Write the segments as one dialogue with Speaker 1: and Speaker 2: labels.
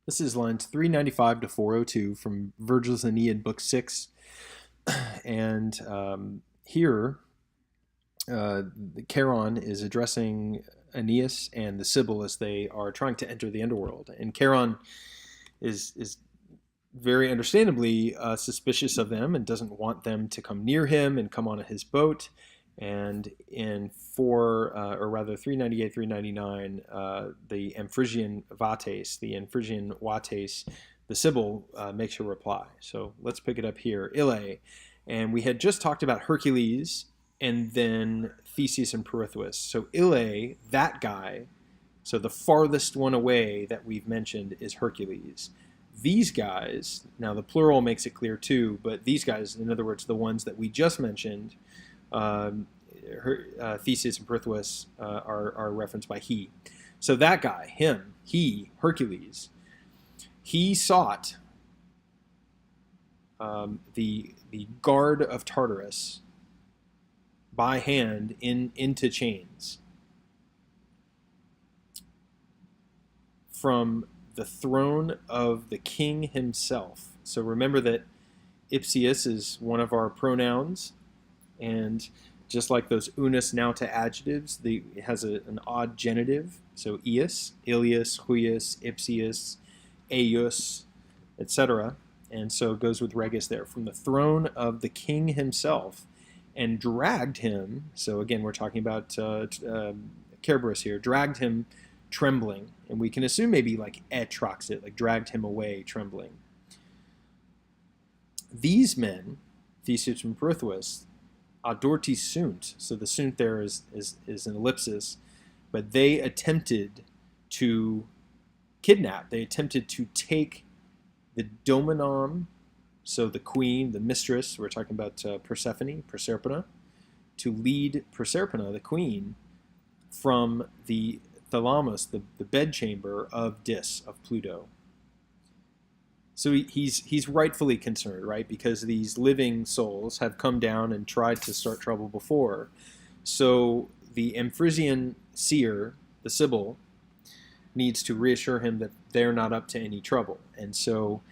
Speaker 1: This is lines 395 to 402 from Vergil's Aeneid, Book 6. And here, Charon is addressing Aeneas and the Sibyl as they are trying to enter the underworld. And Charon is very understandably suspicious of them and doesn't want them to come near him and come on his boat. And in 398, 399, the Amphrysian Vates, the Sibyl makes her reply. So let's pick it up here. Ille. And we had just talked about Hercules and then Theseus and Perithous. So Ille, that guy, so the farthest one away that we've mentioned is Hercules. These guys, now the plural makes it clear too, but these guys, in other words, the ones that we just mentioned, Theseus and Perithous are referenced by he. So that guy, him, he, Hercules, he sought the guard of Tartarus by hand into chains from the throne of the king himself. So remember that ipsius is one of our pronouns, and just like those unus nauta adjectives, it has an odd genitive. So ius, ilius, huius, ipsius, eius, etc. And so it goes with regis there. From the throne of the king himself, and dragged him. So again, we're talking about Cerberus here. Dragged him trembling. And we can assume maybe like etroxit, like dragged him away trembling. These men, Theseus and Perithous, adorti sunt, so the sunt there is an ellipsis, but they attempted to kidnap, they attempted to take the dominom, so the queen, the mistress, we're talking about Proserpina, to lead Proserpina, the queen, from the thalamus, the bedchamber of Dis, of Pluto. So he's rightfully concerned, right? Because these living souls have come down and tried to start trouble before. So the Amphrysian seer, the Sibyl, needs to reassure him that they're not up to any trouble. And so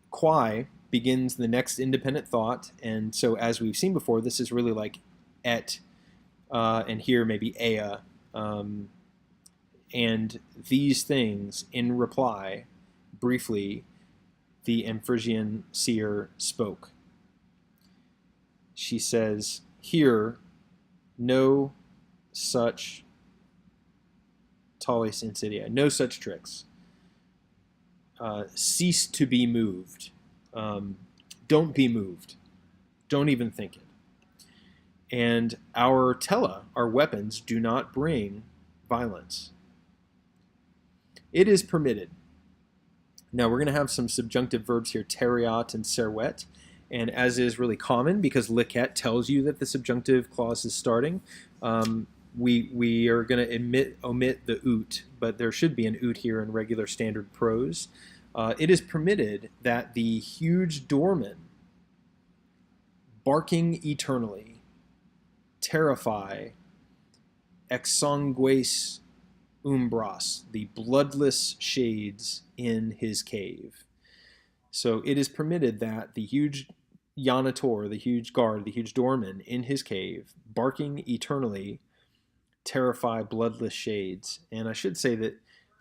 Speaker 1: Quai begins the next independent thought. And so as we've seen before, this is really like et, and here maybe ea. And these things in reply, briefly, the Amphrysian seer spoke. She says, here, no such tales insidia, no such tricks. Cease to be moved. Don't be moved. Don't even think it. And our tela, our weapons, do not bring violence. It is permitted. Now we're going to have some subjunctive verbs here, teriot and servet. And as is really common, because licet tells you that the subjunctive clause is starting, we are going to omit the ut, but there should be an ut here in regular standard prose. It is permitted that the huge doorman, barking eternally, terrify exsangues umbras, the bloodless shades in his cave. So it is permitted that the huge Yanator, the huge guard, the huge doorman in his cave, barking eternally, terrify bloodless shades. And I should say that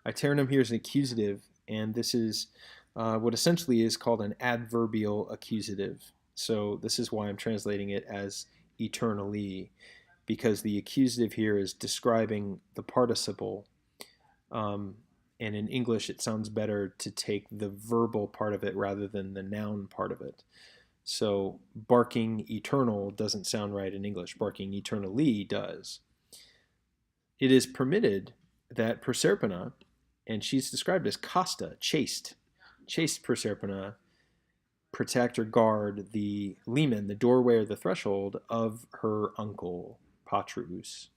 Speaker 1: iterum here is an accusative, and this is what essentially is called an adverbial accusative. So this is why I'm translating it as eternally, because the accusative here is describing the participle, and in English it sounds better to take the verbal part of it rather than the noun part of it. So barking eternal doesn't sound right in English. Barking eternally does. It is permitted that Proserpina, and she's described as casta, chaste Proserpina, protect or guard the limen, the doorway or the threshold of her uncle, Patrus.